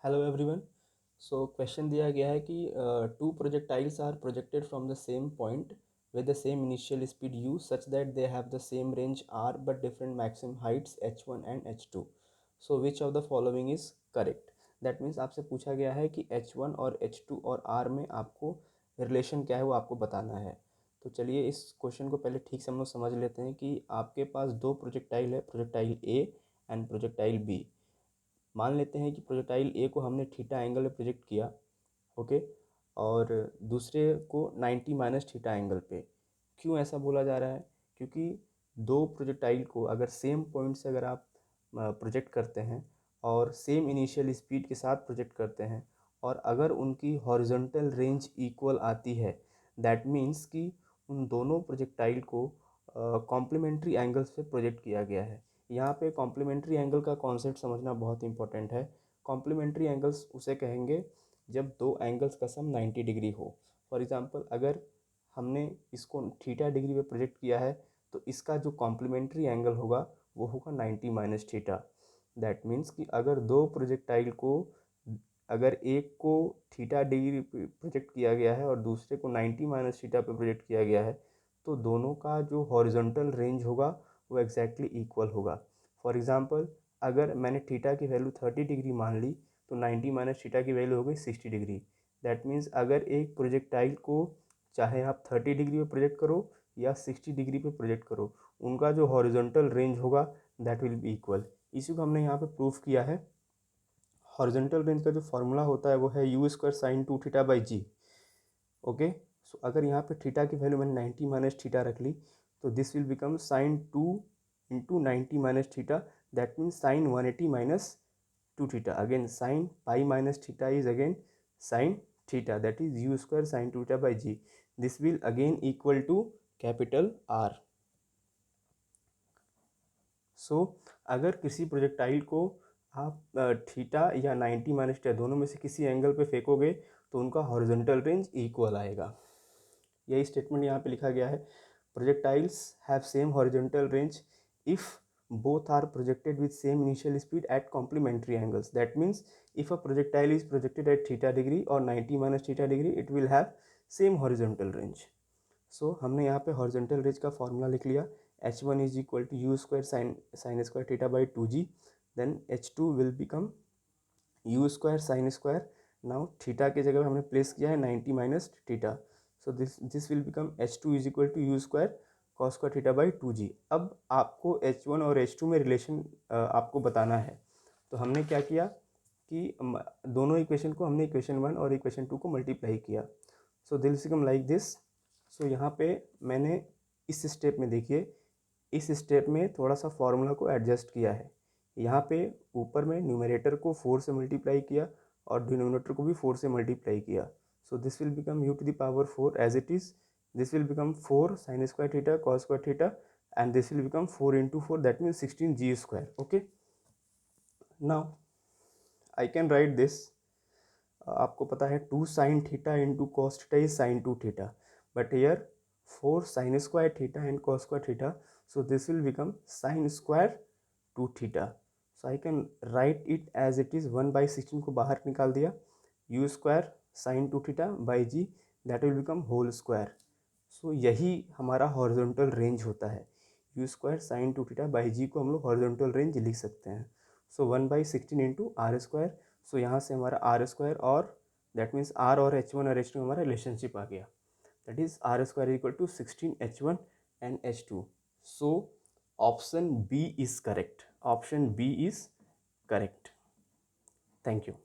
Hello everyone. So question दिया गया है कि two projectiles are projected from the same point with the same initial speed u such that they have the same range r but different maximum heights h1 and h2. So which of the following is correct? That means आपसे पूछा गया है कि h1 और h2 और r में आपको relation क्या है वो आपको बताना है। तो चलिए इस क्वेश्चन को पहले ठीक से हम लोग समझ लेते हैं कि आपके पास दो प्रोजेक्टाइल है, projectile A and projectile B. मान लेते हैं कि प्रोजेक्टाइल ए को हमने थीटा एंगल पे प्रोजेक्ट किया, ओके, और दूसरे को 90 माइनस थीटा एंगल पे। क्यों ऐसा बोला जा रहा है? क्योंकि दो प्रोजेक्टाइल को अगर सेम पॉइंट से अगर आप प्रोजेक्ट करते हैं और सेम इनिशियल स्पीड के साथ प्रोजेक्ट करते हैं और अगर उनकी हॉरिजॉन्टल रेंज इक्वल आती है, दैट मीन्स कि उन दोनों प्रोजेक्टाइल को कॉम्प्लीमेंट्री एंगल्स पे प्रोजेक्ट किया गया है। यहाँ पे कॉम्प्लीमेंट्री एंगल का कॉन्सेप्ट समझना बहुत इंपॉर्टेंट है। कॉम्प्लीमेंट्री एंगल्स उसे कहेंगे जब दो एंगल्स का सम 90 डिग्री हो। फॉर एग्जांपल अगर हमने इसको थीटा डिग्री पे प्रोजेक्ट किया है तो इसका जो कॉम्प्लीमेंट्री एंगल होगा वो होगा 90 माइनस थीटा। दैट मीन्स कि अगर दो प्रोजेक्टाइल को, अगर एक को थीटा डिग्री पे प्रोजेक्ट किया गया है और दूसरे को 90 माइनस थीटा पे प्रोजेक्ट किया गया है तो दोनों का जो हॉरिजॉन्टल रेंज होगा वो एग्जैक्टली इक्वल होगा। फॉर एग्जांपल अगर मैंने थीटा की वैल्यू 30 डिग्री मान ली तो 90 माइनस थीटा की वैल्यू हो गई 60 डिग्री। दैट मीन्स अगर एक प्रोजेक्टाइल को चाहे आप 30 डिग्री पे प्रोजेक्ट करो या 60 डिग्री पे प्रोजेक्ट करो, उनका जो हॉरिजॉन्टल रेंज होगा दैट विल बी इक्वल। इसी को हमने यहाँ पे प्रूफ किया है। हॉरिजॉन्टल रेंज का जो फॉर्मूला होता है वो है u square sine 2 theta by g. Okay, so अगर यहाँ पे थीटा की वैल्यू मैंने 90 माइनस थीटा रख ली तो this will become sign 2 into 90 minus theta. That means sign 180 minus 2 theta. Again sin pi minus theta is again sin theta, that is u square sin 2 theta by g. This will again equal to capital R. So अगर किसी projectile को आप theta या 90 minus theta दोनों में से किसी angle पे फेंकोगे तो उनका हॉरिजॉन्टल रेंज इक्वल आएगा। यही स्टेटमेंट यहाँ पे लिखा गया है। Projectiles have same horizontal range if both are projected with same initial speed at complementary angles. That means if a projectile is projected at theta degree or 90 minus theta degree, it will have same horizontal range. So हमने यहाँ पे horizontal range का formula लिख लिया। h1 is equal to u square sin square theta by 2g. Then h2 will become u square sin square. Now theta की जगह हमने place किया है 90 minus theta. So this will become h2 is equal to u square cos square theta by 2g। अब आपको h1 और h2 में relation आपको बताना है। तो हमने क्या किया कि दोनों इक्वेशन को हमने इक्वेशन 1 और इक्वेशन 2 को मल्टीप्लाई किया। So this become like this. So यहाँ पे मैंने इस स्टेप में देखिए, इस स्टेप में थोड़ा सा फॉर्मूला को एडजस्ट किया है। यहाँ पे ऊपर में न्यूमरेटर को 4 से मल्टीप्लाई किया और डिनोमिनेटर को भी 4 से मल्टीप्लाई किया। So this will become u to the power 4 as it is. This will become 4 sin square theta cos square theta and this will become 4 into 4, that means 16g square. Okay, now I can write this. आपको पता है 2 sin theta into cos theta is sin 2 theta, but here 4 sin square theta and cos square theta, so this will become sin square 2 theta. So I can write it as it is 1 by 16 को बाहर निकाल दिया, u square sin 2 theta by g, that will become whole square. सो यही हमारा horizontal range होता है। U square sine 2 theta by g को हम लोग हॉरिजॉन्टल रेंज लिख सकते हैं। So 1 by 16 into r square. So यहाँ से हमारा आर स्क्वायर और दैट मीन्स आर और H1 और H2 हमारा रिलेशनशिप आ गया। That is r square equal to 16 H1 and H2। So option B is correct. Option B is correct. Thank you.